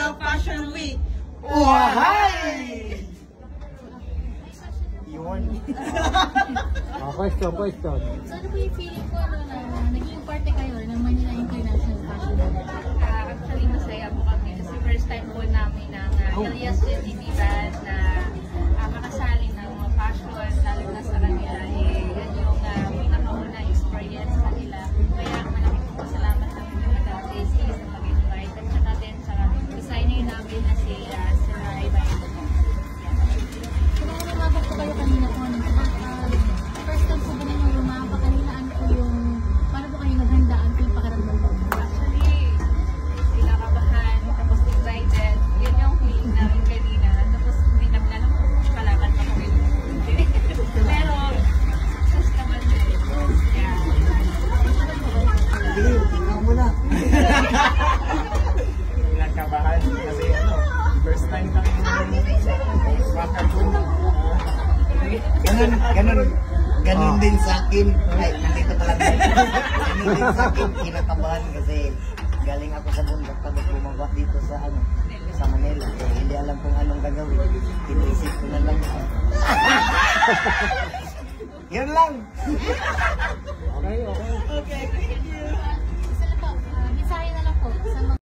International Fashion Week. Wahay! Yun. Question. So ano po yung feeling ko na naging parte kayo ng Manila International Fashion Week? Actually, masaya po kami kasi first time po namin ng Elias TV Band na makasali ng mga fashion, lalo na sa kanila. Yan yung pinakauna experience sa kanila. Kaya malaking po salamat namin sa JC sa pag-invite at saka din sa designer namin na si Rai Bai. So kung lumabas po kayo kanina po, first time po ba ninyo lumabas kanina, ano po yung, paano po kayo naghanda, ano po yung pakiramdam po? Actually, kinakabahan, tapos excited. Yun yung feeling namin kanina. Tapos hindi namin alam kung kalakad pa kami. Pero, sus naman din. Yeah. Sige, tingnan mo na. Nagkabahan kasi first time kami Ganun din sa akin. Ay, nandito pala. Ganun din sa akin, kinakabahan kasi galing ako sa bundok pag bumaba dito sa sa Manila. So, hindi alam kung anong gagawin. Iniisip ko na lang. Yun lang. Okay. Isa lang po, mensahe na lang po sa mga